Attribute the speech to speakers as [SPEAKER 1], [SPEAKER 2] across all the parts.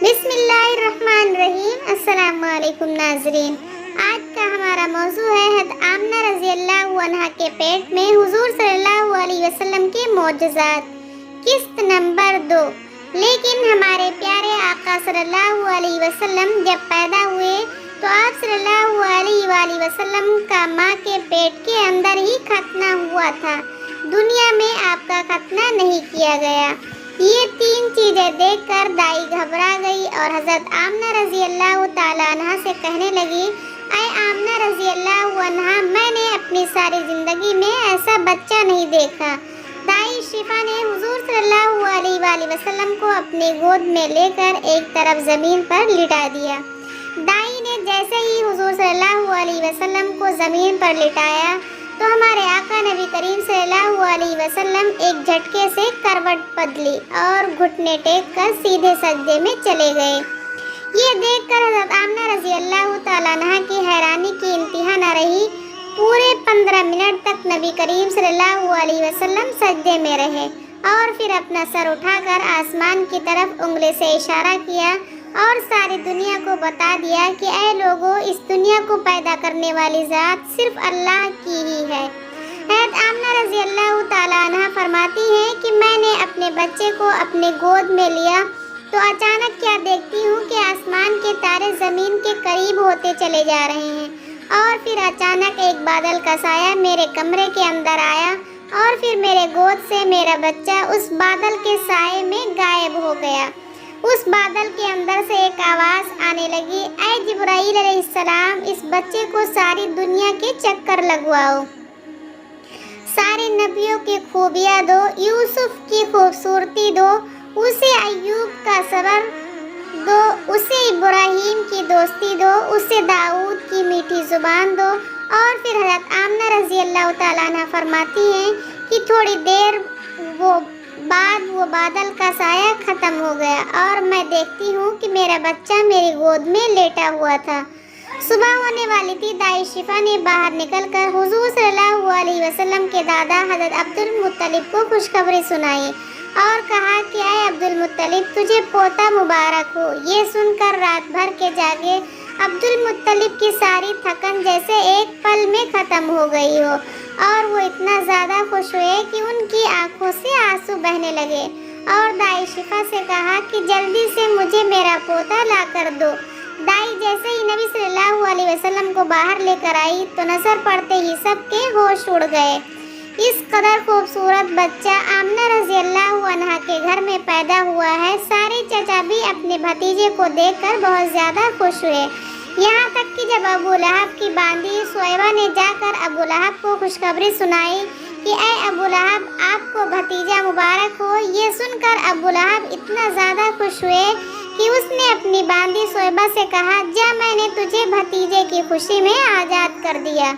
[SPEAKER 1] بسم اللہ الرحمن الرحیم۔ السلام علیکم ناظرین، آج کا ہمارا موضوع ہے حضرت آمنہ رضی اللہ عنہا کے پیٹ میں حضور صلی اللہ علیہ وسلم کے معجزات، قسط نمبر 2۔ لیکن ہمارے پیارے آقا صلی اللہ علیہ وسلم جب پیدا ہوئے تو آپ صلی اللہ علیہ وآلہ وسلم کا ماں کے پیٹ کے اندر ہی ختنہ ہوا تھا، دنیا میں آپ کا ختنہ نہیں کیا گیا۔ یہ 3 چیزیں دیکھ کر دائی گھبرا گئی اور حضرت آمنہ رضی اللہ تعالیٰ عنہ سے کہنے لگی، اے آمنہ رضی اللہ عنہا، میں نے اپنی ساری زندگی میں ایسا بچہ نہیں دیکھا۔ دائی شفا نے حضور صلی اللہ علیہ وآلہ وسلم کو اپنی گود میں لے کر ایک طرف زمین پر لٹا دیا۔ دائی نے جیسے ہی حضور صلی اللہ علیہ وسلم کو زمین پر لٹایا تو ہمارے آقا نبی کریم صلی اللہ علیہ وسلم ایک جھٹکے سے کروٹ بدلی اور گھٹنے ٹیک کر سیدھے سجدے میں چلے گئے۔ یہ دیکھ کر حضرت آمنہ رضی اللہ تعالیٰ عنہ کی حیرانی کی انتہا نہ رہی۔ پورے 15 منٹ تک نبی کریم صلی اللہ علیہ وسلم سجدے میں رہے اور پھر اپنا سر اٹھا کر آسمان کی طرف انگلی سے اشارہ کیا اور ساری دنیا کو بتا دیا کہ اے لوگوں، اس دنیا کو پیدا کرنے والی ذات صرف اللہ کی ہی ہے۔ حضرت آمنہ رضی اللہ تعالیٰ عنہ فرماتی ہیں کہ میں نے اپنے بچے کو اپنے گود میں لیا تو اچانک کیا دیکھتی ہوں کہ آسمان کے تارے زمین کے قریب ہوتے چلے جا رہے ہیں، اور پھر اچانک ایک بادل کا سایہ میرے کمرے کے اندر آیا اور پھر میرے گود سے میرا بچہ اس بادل کے سائے میں غائب ہو گیا۔ اس بادل کے اندر سے ایک آواز آنے لگی، اے جبرائیل علیہ السلام، اس بچے کو ساری دنیا کے چکر لگواؤ، سارے نبیوں کی خوبیاں دو، یوسف کی خوبصورتی دو، اسے ایوب کا صبر دو، اسے ابراہیم کی دوستی دو، اسے داؤد کی میٹھی زبان دو۔ اور پھر حضرت آمنہ رضی اللہ تعالیٰ عنہ فرماتی ہیں کہ تھوڑی دیر بعد وہ بادل کا سایہ ختم ہو گیا اور میں دیکھتی ہوں کہ میرا بچہ میری گود میں لیٹا ہوا تھا۔ صبح ہونے والی تھی۔ دائی شفا نے باہر نکل کر حضور صلی اللہ علیہ وسلم کے دادا حضرت عبد المطلب کو خوشخبری سنائی اور کہا کہ اے عبد المطلب، تجھے پوتا مبارک ہو۔ یہ سن کر رات بھر کے جاگے عبد المطلب کی ساری تھکن جیسے ایک پل میں ختم ہو گئی ہو، اور وہ اتنا زیادہ خوش ہوئے کہ ان کی آنکھوں سے آنسو بہنے لگے، اور دائی شفا سے کہا کہ جلدی سے مجھے میرا پوتا لا کر دو۔ دائی جیسے ہی نبی صلی اللہ علیہ وسلم کو باہر لے کر آئی تو نظر پڑتے ہی سب کے ہوش اڑ گئے۔ اس قدر خوبصورت بچہ آمنہ رضی اللہ عنہا کے گھر میں پیدا ہوا ہے۔ سارے چچا بھی اپنے بھتیجے کو دیکھ کر بہت زیادہ خوش ہوئے، یہاں تک کہ جب ابو لہب کی باندی سویبہ نے جا کر ابو لہب کو خوشخبری سنائی کہ اے ابو لہب، آپ کو بھتیجا مبارک ہو، یہ سن کر ابو لہب اتنا زیادہ خوش ہوئے کہ اس نے اپنی باندی سویبہ سے کہا، جا، میں نے تجھے بھتیجے کی خوشی میں آزاد کر دیا۔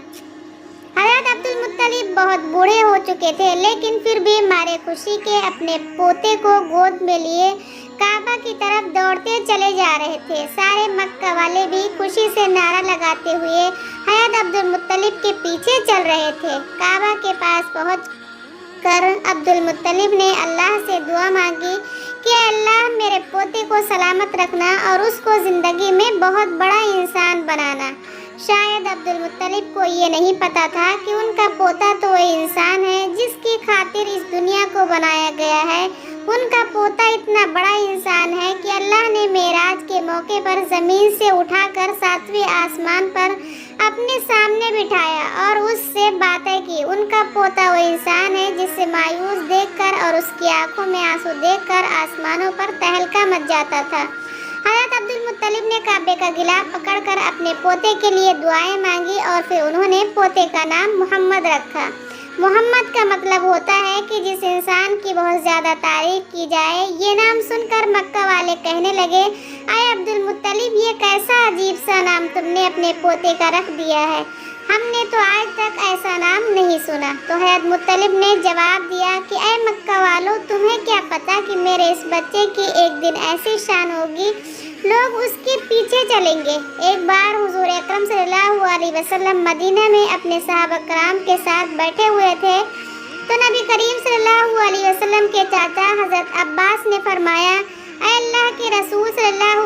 [SPEAKER 1] حضرت عبد المطلب بہت بوڑھے ہو چکے تھے، لیکن پھر بھی مارے خوشی کے اپنے پوتے کو گود میں لیے کعبہ کی طرف دوڑتے چلے جا رہے تھے۔ سارے مکہ والے بھی خوشی سے نعرہ لگاتے ہوئے حضرت عبد المطلب کے پیچھے چل رہے تھے۔ کعبہ کے پاس پہنچ کر عبد المطلب نے اللہ سے دعا مانگی کہ اے اللہ، میرے پوتے کو سلامت رکھنا اور اس کو زندگی میں بہت بڑا انسان بنانا۔ شاید عبد المطلب کو یہ نہیں پتا تھا کہ ان کا پوتا تو وہ انسان ہے جس کی خاطر اس دنیا کو بنایا گیا ہے۔ ان کا پوتا اتنا بڑا انسان ہے کہ اللہ نے معراج کے موقع پر زمین سے اٹھا کر 7ویں آسمان پر اپنے سامنے بٹھایا اور اس سے باتیں کی۔ ان کا پوتا وہ انسان ہے جسے مایوس دیکھ کر اور اس کی آنکھوں میں آنسو دیکھ کر آسمانوں پر تہلکہ مچ جاتا تھا۔ حضرت عبد المطلب نے کعبے کا غلاف پکڑ کر اپنے پوتے کے لیے دعائیں مانگی اور پھر انہوں نے پوتے کا نام محمد رکھا۔ محمد کا مطلب ہوتا ہے کہ جس انسان کی بہت زیادہ تعریف کی جائے۔ یہ نام سن کر مکہ والے کہنے لگے، اے عبد المطلب، یہ کیسا عجیب سا نام تم نے اپنے پوتے کا رکھ دیا ہے، ہم نے تو آج تک ایسا نام نہیں سنا۔ تو حضرت مطلب نے جواب دیا کہ اے مکہ والو، تمہیں کیا پتا کہ میرے اس بچے کی ایک دن ایسی شان ہوگی، لوگ اس کے پیچھے چلیں گے۔ ایک بار حضور اکرم صلی اللہ علیہ وسلم مدینہ میں اپنے صحابہ کرام کے ساتھ بیٹھے ہوئے تھے تو نبی کریم صلی اللہ علیہ وسلم کے چاچا حضرت عباس نے فرمایا، اے اللہ کے رسول صلی اللہ